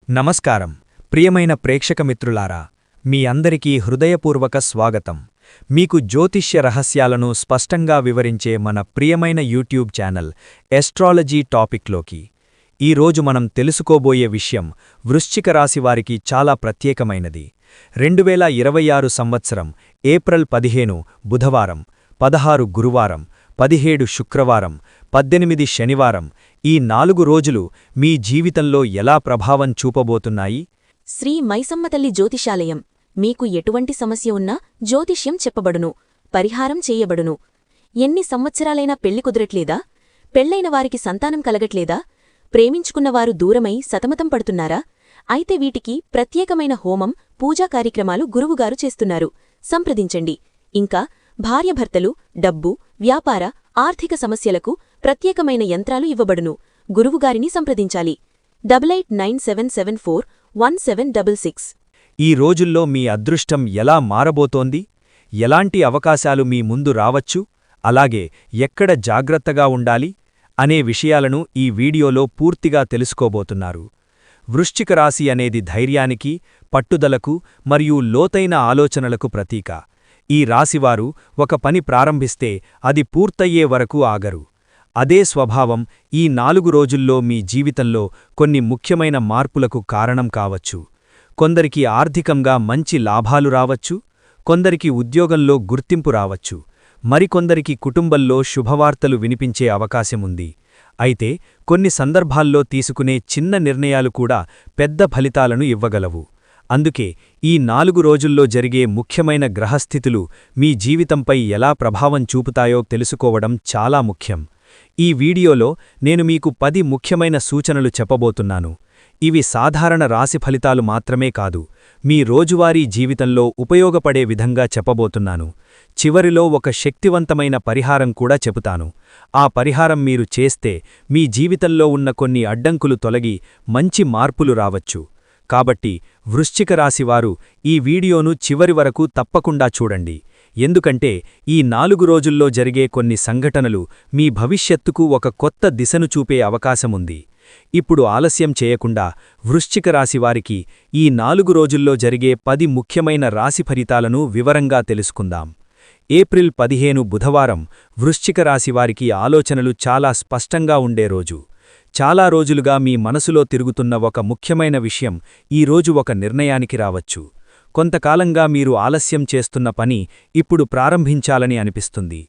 నమస్కారం ప్రియమైన ప్రేక్షకమిత్రులారా మీ అందరికీ హృదయపూర్వక స్వాగతం మీకు జ్యోతిష్య రహస్యాలను స్పష్టంగా వివరించే మన ప్రియమైన యూట్యూబ్ ఛానల్ ఎస్ట్రాలజీ టాపిక్లోకి ఈరోజు మనం తెలుసుకోబోయే విషయం వృశ్చిక రాశి వారికి చాలా ప్రత్యేకమైనది 2026 సంవత్సరం ఏప్రిల్ 15 బుధవారం 16 గురువారం 17 శుక్రవారం 18 శనివారం ఈ 4 రోజులు మీ జీవితంలో ఎలా ప్రభావం చూపబోతున్నాయి? శ్రీ మైసమ్మతల్లి జ్యోతిషాలయం మీకు ఎటువంటి సమస్య ఉన్నా జ్యోతిష్యం చెప్పబడును, పరిహారం చేయబడును. ఎన్ని సంవత్సరాలైనా పెళ్లి కుదరట్లేదా? పెళ్లైన వారికి సంతానం కలగట్లేదా? ప్రేమించుకున్నవారు దూరమై సతమతం పడుతున్నారా? అయితే వీటికి ప్రత్యేకమైన హోమం, పూజా కార్యక్రమాలు గురువుగారు చేస్తున్నారు. సంప్రదించండి. ఇంకా భార్యభర్తలు, డబ్బు, వ్యాపార, ఆర్థిక సమస్యలకు ప్రత్యేకమైన యంత్రాలు ఇవ్వబడును. గురువుగారిని సంప్రదించాలి. 8897741766. ఈ రోజుల్లో మీ అదృష్టం ఎలా మారబోతోంది? ఎలాంటి అవకాశాలు మీ ముందు రావచ్చు? అలాగే ఎక్కడ జాగ్రత్తగా ఉండాలి? అనే విషయాలను ఈ వీడియోలో పూర్తిగా తెలుసుకోబోతున్నారు. వృశ్చిక రాశి అనేది ధైర్యానికి, పట్టుదలకు మరియు లోతైన ఆలోచనలకు ప్రతీక. ఈ రాశివారు ఒక పని ప్రారంభిస్తే అది పూర్తయ్యే వరకు ఆగరు. అదే స్వభావం ఈ 4 రోజుల్లో మీ జీవితంలో కొన్ని ముఖ్యమైన మార్పులకు కారణం కావచ్చు. కొందరికి ఆర్థికంగా మంచి లాభాలు రావచ్చు, కొందరికి ఉద్యోగంలో గుర్తింపు రావచ్చు, మరికొందరికి కుటుంబంలో శుభవార్తలు వినిపించే అవకాశముంది. అయితే కొన్ని సందర్భాల్లో తీసుకునే చిన్న నిర్ణయాలు కూడా పెద్ద ఫలితాలను ఇవ్వగలవు. అందుకే ఈ 4 రోజుల్లో జరిగే ముఖ్యమైన గ్రహస్థితులు మీ జీవితంపై ఎలా ప్రభావం చూపుతాయో తెలుసుకోవడం చాలా ముఖ్యం. ఈ వీడియోలో నేను మీకు 10 ముఖ్యమైన సూచనలు చెప్పబోతున్నాను. ఇవి సాధారణ రాశి ఫలితాలు మాత్రమే కాదు, మీ రోజువారీ జీవితంలో ఉపయోగపడే విధంగా చెప్పబోతున్నాను. చివరిలో ఒక శక్తివంతమైన పరిహారం కూడా చెబుతాను. ఆ పరిహారం మీరు చేస్తే మీ జీవితంలో ఉన్న కొన్ని అడ్డంకులు తొలగి మంచి మార్పులు రావచ్చు. కాబట్టి వృశ్చిక రాశివారు ఈ వీడియోను చివరి వరకు తప్పకుండా చూడండి. ఎందుకంటే ఈ 4 రోజుల్లో జరిగే కొన్ని సంఘటనలు మీ భవిష్యత్తుకు ఒక కొత్త దిశను చూపే అవకాశముంది. ఇప్పుడు ఆలస్యం చేయకుండా వృశ్చిక రాశివారికి ఈ 4 రోజుల్లో జరిగే 10 ముఖ్యమైన రాశి ఫలితాలను వివరంగా తెలుసుకుందాం. ఏప్రిల్ 15 బుధవారం వృశ్చిక రాశివారికి ఆలోచనలు చాలా స్పష్టంగా ఉండే రోజు. చాలా రోజులుగా మీ మనసులో తిరుగుతున్న ఒక ముఖ్యమైన విషయం ఈరోజు ఒక నిర్ణయానికి రావచ్చు. కొంతకాలంగా మీరు ఆలస్యం చేస్తున్న పని ఇప్పుడు ప్రారంభించాలని అనిపిస్తుంది.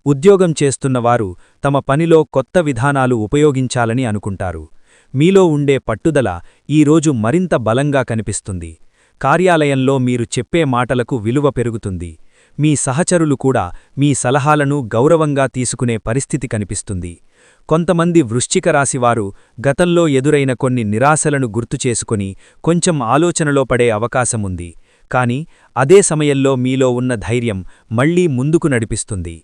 ఉద్యోగం చేస్తున్నవారు తమ పనిలో కొత్త విధానాలు ఉపయోగించాలని అనుకుంటారు. మీలో ఉండే పట్టుదల ఈరోజు మరింత బలంగా కనిపిస్తుంది. కార్యాలయంలో మీరు చెప్పే మాటలకు విలువ పెరుగుతుంది. మీ సహచరులు కూడా మీ సలహాలను గౌరవంగా తీసుకునే పరిస్థితి కనిపిస్తుంది. కొంతమంది వృశ్చిక రాశివారు గతంలో ఎదురైన కొన్ని నిరాశలను గుర్తుచేసుకుని కొంచెం ఆలోచనలో పడే అవకాశముంది. కాని అదే సమయంలో మీలో ఉన్న ధైర్యం మళ్లీ ముందుకు నడిపిస్తుంది.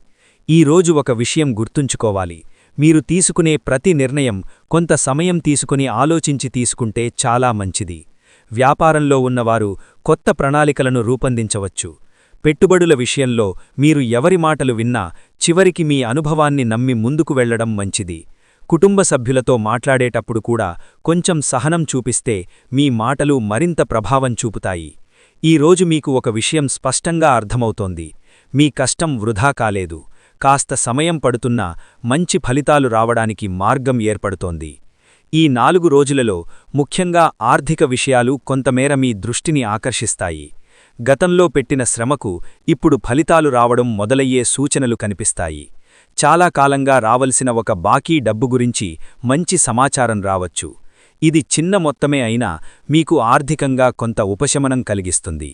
ఈరోజు ఒక విషయం గుర్తుంచుకోవాలి. మీరు తీసుకునే ప్రతి నిర్ణయం కొంత సమయం తీసుకుని ఆలోచించి తీసుకుంటే చాలా మంచిది. వ్యాపారంలో ఉన్నవారు కొత్త ప్రణాళికలను రూపొందించవచ్చు. పెట్టుబడుల విషయంలో మీరు ఎవరి మాటలు విన్నా చివరికి మీ అనుభవాన్ని నమ్మి ముందుకు వెళ్లడం మంచిది. కుటుంబ సభ్యులతో మాట్లాడేటప్పుడు కూడా కొంచెం సహనం చూపిస్తే మీ మాటలు మరింత ప్రభావం చూపుతాయి. ఈరోజు మీకు ఒక విషయం స్పష్టంగా అర్థమవుతోంది. మీ కష్టం వృధా కాలేదు. కాస్త సమయం పడుతున్నా మంచి ఫలితాలు రావడానికి మార్గం ఏర్పడుతోంది. ఈ 4 రోజులలో ముఖ్యంగా ఆర్థిక విషయాలు కొంతమేర మీ దృష్టిని ఆకర్షిస్తాయి. గతంలో పెట్టిన శ్రమకు ఇప్పుడు ఫలితాలు రావడం మొదలయ్యే సూచనలు కనిపిస్తాయి. చాలా కాలంగా రావలసిన ఒక బాకీ డబ్బు గురించి మంచి సమాచారం రావచ్చు. ఇది చిన్న మొత్తమే అయినా మీకు ఆర్థికంగా కొంత ఉపశమనం కలిగిస్తుంది.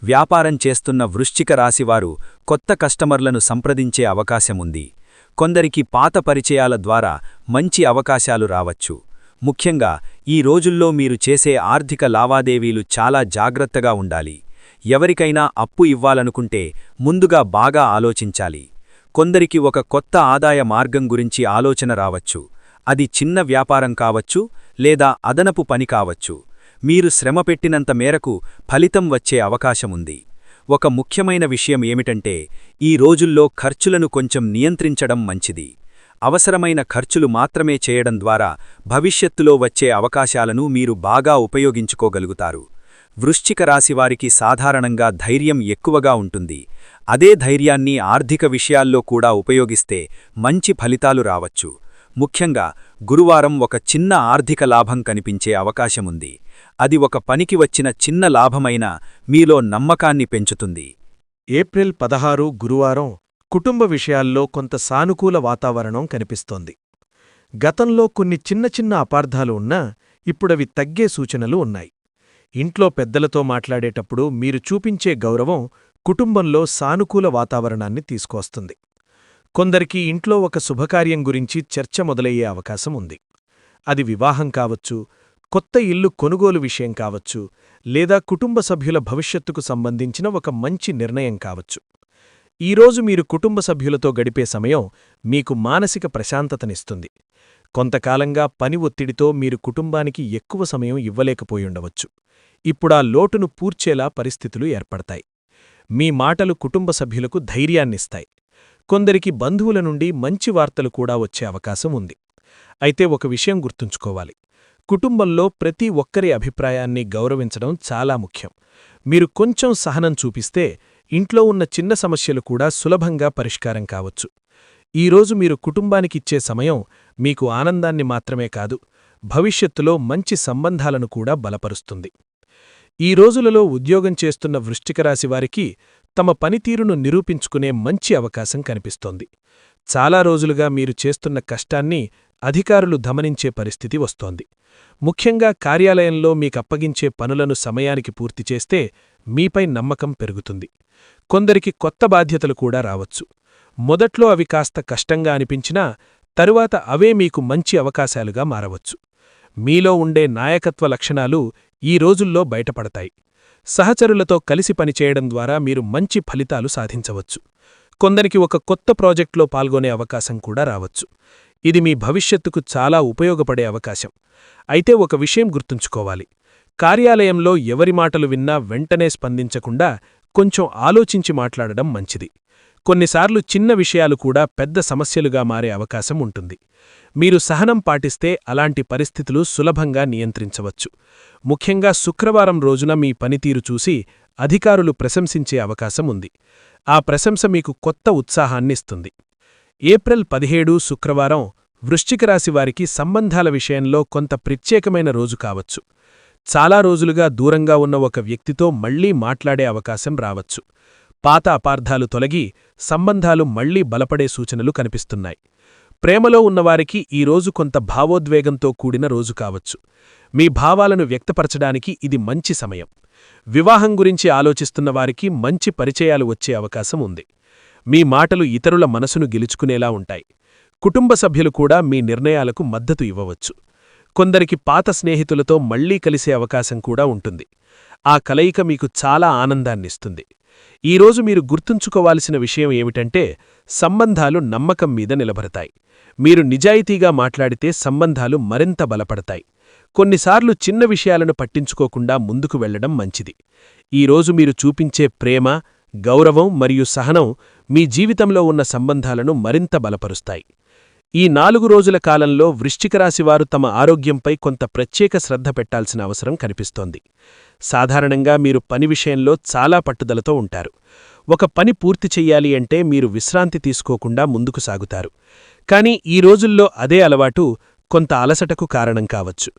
వ్యాపారం చేస్తున్న వృశ్చిక రాశివారు కొత్త కస్టమర్లను సంప్రదించే అవకాశముంది. కొందరికి పాత పరిచయాల ద్వారా మంచి అవకాశాలు రావచ్చు. ముఖ్యంగా ఈ రోజుల్లో మీరు చేసే ఆర్థిక లావాదేవీలు చాలా జాగ్రత్తగా ఉండాలి. ఎవరికైనా అప్పు ఇవ్వాలనుకుంటే ముందుగా బాగా ఆలోచించాలి. కొందరికి ఒక కొత్త ఆదాయ మార్గం గురించి ఆలోచన రావచ్చు. అది చిన్న వ్యాపారం కావచ్చు లేదా అదనపు పని కావచ్చు. మీరు శ్రమ పెట్టినంత మేరకు ఫలితం వచ్చే అవకాశముంది. ఒక ముఖ్యమైన విషయం ఏమిటంటే ఈ రోజుల్లో ఖర్చులను కొంచెం నియంత్రించడం మంచిది. అవసరమైన ఖర్చులు మాత్రమే చేయడం ద్వారా భవిష్యత్తులో వచ్చే అవకాశాలను మీరు బాగా ఉపయోగించుకోగలుగుతారు. వృశ్చిక రాశివారికి సాధారణంగా ధైర్యం ఎక్కువగా ఉంటుంది. అదే ధైర్యాన్ని ఆర్థిక విషయాల్లో కూడా ఉపయోగిస్తే మంచి ఫలితాలు రావచ్చు. ముఖ్యంగా గురువారం ఒక చిన్న ఆర్థిక లాభం కనిపించే అవకాశముంది. అది ఒక పనికి వచ్చిన చిన్న లాభమైనా మీలో నమ్మకాన్ని పెంచుతుంది. ఏప్రిల్ 16 గురువారం కుటుంబ విషయాల్లో కొంత సానుకూల వాతావరణం కనిపిస్తోంది. గతంలో కొన్ని చిన్న చిన్న అపార్థాలు ఉన్నా ఇప్పుడవి తగ్గే సూచనలు ఉన్నాయి. ఇంట్లో పెద్దలతో మాట్లాడేటప్పుడు మీరు చూపించే గౌరవం కుటుంబంలో సానుకూల వాతావరణాన్ని తీసుకొస్తుంది. కొందరికి ఇంట్లో ఒక శుభకార్యం గురించి చర్చ మొదలయ్యే అవకాశం ఉంది. అది వివాహం కావచ్చు, కొత్త ఇల్లు కొనుగోలు విషయం కావచ్చు, లేదా కుటుంబ సభ్యుల భవిష్యత్తుకు సంబంధించిన ఒక మంచి నిర్ణయం కావచ్చు. ఈరోజు మీరు కుటుంబ సభ్యులతో గడిపే సమయం మీకు మానసిక ప్రశాంతతనిస్తుంది. కొంతకాలంగా పని ఒత్తిడితో మీరు కుటుంబానికి ఎక్కువ సమయం ఇవ్వలేకపోయుండవచ్చు. ఇప్పుడా లోటును పూడ్చేలా పరిస్థితులు ఏర్పడతాయి. మీ మాటలు కుటుంబ సభ్యులకు ధైర్యాన్నిస్తాయి. కొందరికి బంధువుల నుండి మంచి వార్తలు కూడా వచ్చే అవకాశం ఉంది. అయితే ఒక విషయం గుర్తుంచుకోవాలి. కుటుంబంలో ప్రతి ఒక్కరి అభిప్రాయాన్ని గౌరవించడం చాలా ముఖ్యం. మీరు కొంచెం సహనం చూపిస్తే ఇంట్లో ఉన్న చిన్న సమస్యలు కూడా సులభంగా పరిష్కారం కావచ్చు. ఈరోజు మీరు కుటుంబానికిచ్చే సమయం మీకు ఆనందాన్ని మాత్రమే కాదు, భవిష్యత్తులో మంచి సంబంధాలను కూడా బలపరుస్తుంది. ఈ రోజులలో ఉద్యోగం చేస్తున్న వృశ్చిక రాశివారికి తమ పనితీరును నిరూపించుకునే మంచి అవకాశం కనిపిస్తోంది. చాలా రోజులుగా మీరు చేస్తున్న కష్టాన్ని అధికారులు గమనించే పరిస్థితి వస్తోంది. ముఖ్యంగా కార్యాలయంలో మీకప్పగించే పనులను సమయానికి పూర్తి చేస్తే మీపై నమ్మకం పెరుగుతుంది. కొందరికి కొత్త బాధ్యతలు కూడా రావచ్చు. మొదట్లో అవి కాస్త కష్టంగా అనిపించినా తరువాత అవే మీకు మంచి అవకాశాలుగా మారవచ్చు. మీలో ఉండే నాయకత్వ లక్షణాలు ఈ రోజుల్లో బయటపడతాయి. సహచరులతో కలిసి పనిచేయడం ద్వారా మీరు మంచి ఫలితాలు సాధించవచ్చు. కొందరికి ఒక కొత్త ప్రాజెక్టులో పాల్గొనే అవకాశం కూడా రావచ్చు. ఇది మీ భవిష్యత్తుకు చాలా ఉపయోగపడే అవకాశం. అయితే ఒక విషయం గుర్తుంచుకోవాలి. కార్యాలయంలో ఎవరి మాటలు విన్నా వెంటనే స్పందించకుండా కొంచెం ఆలోచించి మాట్లాడడం మంచిది. కొన్నిసార్లు చిన్న విషయాలు కూడా పెద్ద సమస్యలుగా మారే అవకాశం ఉంటుంది. మీరు సహనం పాటిస్తే అలాంటి పరిస్థితులు సులభంగా నియంత్రించవచ్చు. ముఖ్యంగా శుక్రవారం రోజున మీ పనితీరు చూసి అధికారులు ప్రశంసించే అవకాశం ఉంది. ఆ ప్రశంస మీకు కొత్త ఉత్సాహాన్నిస్తుంది. ఏప్రిల్ 17 శుక్రవారం వృశ్చిక రాశివారికి సంబంధాల విషయంలో కొంత ప్రత్యేకమైన రోజు కావచ్చు. చాలా రోజులుగా దూరంగా ఉన్న ఒక వ్యక్తితో మళ్లీ మాట్లాడే అవకాశం రావచ్చు. పాత అపార్థాలు తొలగి సంబంధాలు మళ్లీ బలపడే సూచనలు కనిపిస్తున్నాయి. ప్రేమలో ఉన్నవారికి ఈరోజు కొంత భావోద్వేగంతో కూడిన రోజు కావచ్చు. మీ భావాలను వ్యక్తపరచడానికి ఇది మంచి సమయం. వివాహం గురించి ఆలోచిస్తున్నవారికి మంచి పరిచయాలు వచ్చే అవకాశం ఉంది. మీ మాటలు ఇతరుల మనసును గెలుచుకునేలా ఉంటాయి. కుటుంబ సభ్యులు కూడా మీ నిర్ణయాలకు మద్దతు ఇవ్వవచ్చు. కొందరికి పాత స్నేహితులతో మళ్లీ కలిసే అవకాశం కూడా ఉంటుంది. ఆ కలయిక మీకు చాలా ఆనందాన్నిస్తుంది. ఈరోజు మీరు గుర్తుంచుకోవాల్సిన విషయం ఏమిటంటే, సంబంధాలు నమ్మకం మీద నిలబడతాయి. మీరు నిజాయితీగా మాట్లాడితే సంబంధాలు మరింత బలపడతాయి. కొన్నిసార్లు చిన్న విషయాలను పట్టించుకోకుండా ముందుకు వెళ్లడం మంచిది. ఈరోజు మీరు చూపించే ప్రేమ, గౌరవం మరియు సహనం మీ జీవితంలో ఉన్న సంబంధాలను మరింత బలపరుస్తాయి. ఈ 4 రోజుల కాలంలో వృశ్చికరాశివారు తమ ఆరోగ్యంపై కొంత ప్రత్యేక శ్రద్ధ పెట్టాల్సిన అవసరం కనిపిస్తోంది. సాధారణంగా మీరు పని విషయంలో చాలా పట్టుదలతో ఉంటారు. ఒక పని పూర్తి చెయ్యాలి అంటే మీరు విశ్రాంతి తీసుకోకుండా ముందుకు సాగుతారు. కానీ ఈ రోజుల్లో అదే అలవాటు కొంత అలసటకు కారణం కావచ్చు.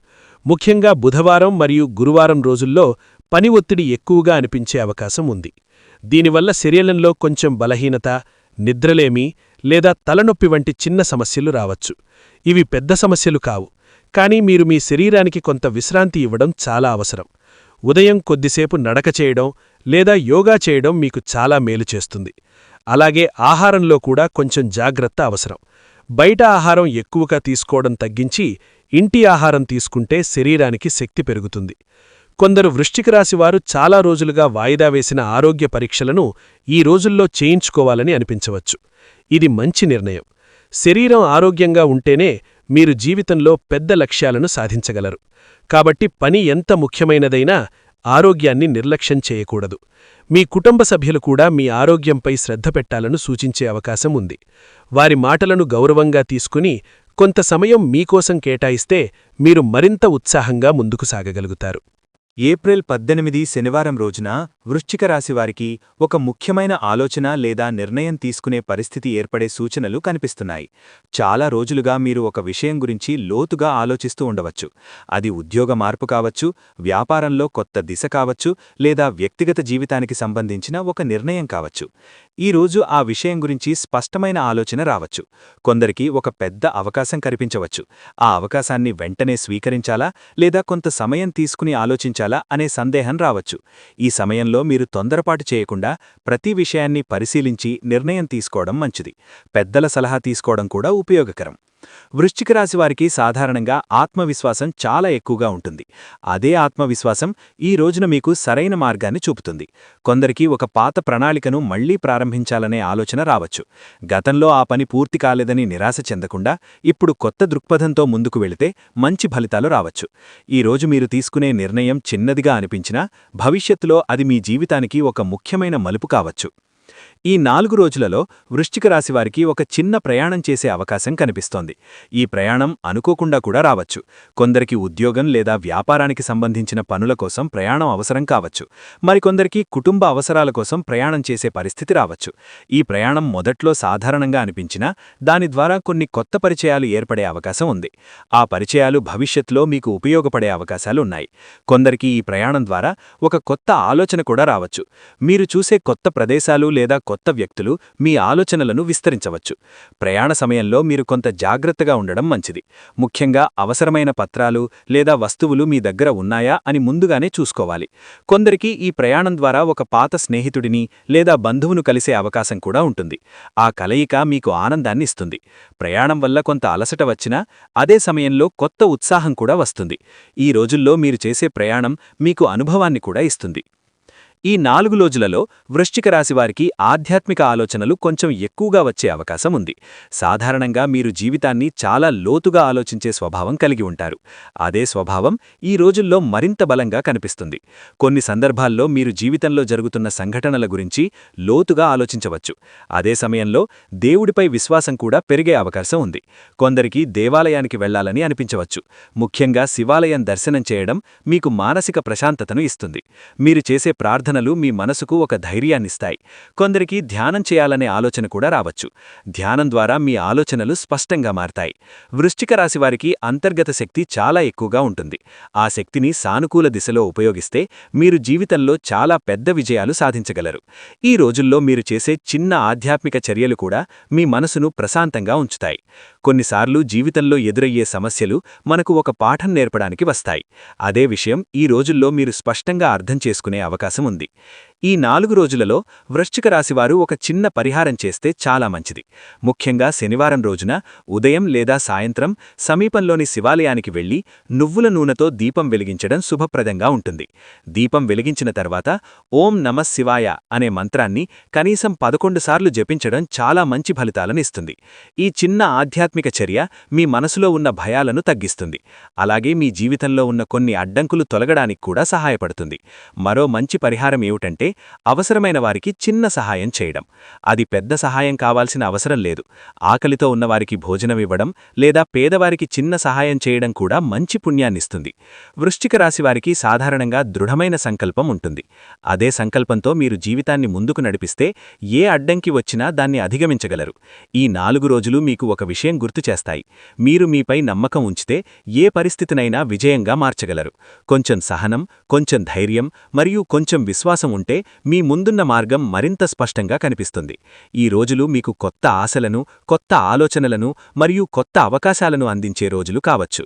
ముఖ్యంగా బుధవారం మరియు గురువారం రోజుల్లో పని ఒత్తిడి ఎక్కువగా అనిపించే అవకాశం ఉంది. దీనివల్ల శరీరంలో కొంచెం బలహీనత, నిద్రలేమి లేదా తలనొప్పి వంటి చిన్న సమస్యలు రావచ్చు. ఇవి పెద్ద సమస్యలు కావు, కానీ మీరు మీ శరీరానికి కొంత విశ్రాంతి ఇవ్వడం చాలా అవసరం. ఉదయం కొద్దిసేపు నడక చేయడం లేదా యోగా చేయడం మీకు చాలా మేలు చేస్తుంది. అలాగే ఆహారంలో కూడా కొంచెం జాగ్రత్త అవసరం. బయట ఆహారం ఎక్కువగా తీసుకోవడం తగ్గించి ఇంటి ఆహారం తీసుకుంటే శరీరానికి శక్తి పెరుగుతుంది. కొందరు వృశ్చికరాశివారు చాలా రోజులుగా వాయిదా వేసిన ఆరోగ్య పరీక్షలను ఈ రోజుల్లో చేయించుకోవాలని అనిపించవచ్చు. ఇది మంచి నిర్ణయం. శరీరం ఆరోగ్యంగా ఉంటేనే మీరు జీవితంలో పెద్ద లక్ష్యాలను సాధించగలరు. కాబట్టి పని ఎంత ముఖ్యమైనదైనా ఆరోగ్యాన్ని నిర్లక్ష్యం చేయకూడదు. మీ కుటుంబ సభ్యులు కూడా మీ ఆరోగ్యంపై శ్రద్ధ పెట్టాలను సూచించే అవకాశం ఉంది. వారి మాటలను గౌరవంగా తీసుకుని కొంత సమయం మీకోసం కేటాయిస్తే మీరు మరింత ఉత్సాహంగా ముందుకు సాగగలుగుతారు. ఏప్రిల్ 18 శనివారం రోజున వృశ్చిక రాశివారికి ఒక ముఖ్యమైన ఆలోచన లేదా నిర్ణయం తీసుకునే పరిస్థితి ఏర్పడే సూచనలు కనిపిస్తున్నాయి. చాలా రోజులుగా మీరు ఒక విషయం గురించి లోతుగా ఆలోచిస్తూ ఉండవచ్చు. అది ఉద్యోగ మార్పు కావచ్చు, వ్యాపారంలో కొత్త దిశ కావచ్చు, లేదా వ్యక్తిగత జీవితానికి సంబంధించిన ఒక నిర్ణయం కావచ్చు. ఈ రోజు ఆ విషయం గురించి స్పష్టమైన ఆలోచన రావచ్చు. కొందరికి ఒక పెద్ద అవకాశం కనిపించవచ్చు. ఆ అవకాశాన్ని వెంటనే స్వీకరించాలా లేదా కొంత సమయం తీసుకుని ఆలోచించాలా అనే సందేహం రావచ్చు. ఈ సమయంలో మీరు తొందరపాటు చేయకుండా ప్రతి విషయాన్ని పరిశీలించి నిర్ణయం తీసుకోవడం మంచిది. పెద్దల సలహా తీసుకోవడం కూడా ఉపయోగకరం. వృశ్చిక రాశివారికి సాధారణంగా ఆత్మవిశ్వాసం చాలా ఎక్కువగా ఉంటుంది. అదే ఆత్మవిశ్వాసం ఈ రోజున మీకు సరైన మార్గాన్ని చూపుతుంది. కొందరికి ఒక పాత ప్రణాళికను మళ్లీ ప్రారంభించాలనే ఆలోచన రావచ్చు. గతంలో ఆ పని పూర్తి కాలేదని నిరాశ చెందకుండా ఇప్పుడు కొత్త దృక్పథంతో ముందుకు వెళితే మంచి ఫలితాలు రావచ్చు. ఈ రోజు మీరు తీసుకునే నిర్ణయం చిన్నదిగా అనిపించినా భవిష్యత్తులో అది మీ జీవితానికి ఒక ముఖ్యమైన మలుపు కావచ్చు. ఈ 4 రోజులలో వృశ్చిక రాశివారికి ఒక చిన్న ప్రయాణం చేసే అవకాశం కనిపిస్తోంది. ఈ ప్రయాణం అనుకోకుండా కూడా రావచ్చు. కొందరికి ఉద్యోగం లేదా వ్యాపారానికి సంబంధించిన పనుల కోసం ప్రయాణం అవసరం కావచ్చు. మరికొందరికి కుటుంబ అవసరాల కోసం ప్రయాణం చేసే పరిస్థితి రావచ్చు. ఈ ప్రయాణం మొదట్లో సాధారణంగా అనిపించినా దాని ద్వారా కొన్ని కొత్త పరిచయాలు ఏర్పడే అవకాశం ఉంది. ఆ పరిచయాలు భవిష్యత్తులో మీకు ఉపయోగపడే అవకాశాలున్నాయి. కొందరికి ఈ ప్రయాణం ద్వారా ఒక కొత్త ఆలోచన కూడా రావచ్చు. మీరు చూసే కొత్త ప్రదేశాలు లేదా కొత్త వ్యక్తులు మీ ఆలోచనలను విస్తరించవచ్చు. ప్రయాణ సమయంలో మీరు కొంత జాగ్రత్తగా ఉండడం మంచిది. ముఖ్యంగా అవసరమైన పత్రాలు లేదా వస్తువులు మీ దగ్గర ఉన్నాయా అని ముందుగానే చూసుకోవాలి. కొందరికి ఈ ప్రయాణం ద్వారా ఒక పాత స్నేహితుడిని లేదా బంధువును కలిసే అవకాశం కూడా ఉంటుంది. ఆ కలయిక మీకు ఆనందాన్ని ఇస్తుంది. ప్రయాణం వల్ల కొంత అలసట వచ్చినా అదే సమయంలో కొత్త ఉత్సాహం కూడా వస్తుంది. ఈ రోజుల్లో మీరు చేసే ప్రయాణం మీకు అనుభవాన్ని కూడా ఇస్తుంది. ఈ 4 రోజులలో వృశ్చిక రాశివారికి ఆధ్యాత్మిక ఆలోచనలు కొంచెం ఎక్కువగా వచ్చే అవకాశం ఉంది. సాధారణంగా మీరు జీవితాన్ని చాలా లోతుగా ఆలోచించే స్వభావం కలిగి ఉంటారు. అదే స్వభావం ఈ రోజుల్లో మరింత బలంగా కనిపిస్తుంది. కొన్ని సందర్భాల్లో మీరు జీవితంలో జరుగుతున్న సంఘటనల గురించి లోతుగా ఆలోచించవచ్చు. అదే సమయంలో దేవుడిపై విశ్వాసం కూడా పెరిగే అవకాశం ఉంది. కొందరికి దేవాలయానికి వెళ్లాలని అనిపించవచ్చు. ముఖ్యంగా శివాలయం దర్శనం చేయడం మీకు మానసిక ప్రశాంతతను ఇస్తుంది. మీరు చేసే ప్రార్థనలు మీ మనసుకు ఒక ధైర్యాన్నిస్తాయి. కొందరికి ధ్యానం చేయాలనే ఆలోచన కూడా రావచ్చు. ధ్యానం ద్వారా మీ ఆలోచనలు స్పష్టంగా మారతాయి. వృశ్చిక రాశివారికి అంతర్గత శక్తి చాలా ఎక్కువగా ఉంటుంది. ఆ శక్తిని సానుకూల దిశలో ఉపయోగిస్తే మీరు జీవితంలో చాలా పెద్ద విజయాలు సాధించగలరు. ఈ రోజుల్లో మీరు చేసే చిన్న ఆధ్యాత్మిక చర్యలు కూడా మీ మనసును ప్రశాంతంగా ఉంచుతాయి. కొన్నిసార్లు జీవితంలో ఎదురయ్యే సమస్యలు మనకు ఒక పాఠం నేర్పడానికి వస్తాయి. అదే విషయం ఈ రోజుల్లో మీరు స్పష్టంగా అర్థం చేసుకునే అవకాశం ఉంది. ఈ 4 రోజులలో వృశ్చిక రాశివారు ఒక చిన్న పరిహారం చేస్తే చాలా మంచిది. ముఖ్యంగా శనివారం రోజున ఉదయం లేదా సాయంత్రం సమీపంలోని శివాలయానికి వెళ్లి నువ్వుల నూనెతో దీపం వెలిగించడం శుభప్రదంగా ఉంటుంది. దీపం వెలిగించిన తర్వాత ఓం నమః శివాయ అనే మంత్రాన్ని కనీసం 11 సార్లు జపించడం చాలా మంచి ఫలితాలనిస్తుంది. ఈ చిన్న ఆధ్యాత్మిక చర్య మీ మనసులో ఉన్న భయాలను తగ్గిస్తుంది. అలాగే మీ జీవితంలో ఉన్న కొన్ని అడ్డంకులు తొలగడానికి కూడా సహాయపడుతుంది. మరో మంచి పరిహారం ఏమిటంటే అవసరమైన వారికి చిన్న సహాయం చేయడం. అది పెద్ద సహాయం కావాల్సిన అవసరం లేదు. ఆకలితో ఉన్నవారికి భోజనమివ్వడం లేదా పేదవారికి చిన్న సహాయం చేయడం కూడా మంచి పుణ్యాన్నిస్తుంది. వృశ్చిక రాశివారికి సాధారణంగా దృఢమైన సంకల్పం ఉంటుంది. అదే సంకల్పంతో మీరు జీవితాన్ని ముందుకు నడిపిస్తే ఏ అడ్డంకి వచ్చినా దాన్ని అధిగమించగలరు. ఈ 4 రోజులు మీకు ఒక విషయం గుర్తు చేస్తాయి. మీరు మీపై నమ్మకం ఉంచితే ఏ పరిస్థితినైనా విజయంగా మార్చగలరు. కొంచెం సహనం, కొంచెం ధైర్యం మరియు కొంచెం విశ్వాసం ఉంటే మీ ముందున్న మార్గం మరింత స్పష్టంగా కనిపిస్తుంది. ఈ రోజులు మీకు కొత్త ఆశలను, కొత్త ఆలోచనలను మరియు కొత్త అవకాశాలను అందించే రోజులు కావచ్చు.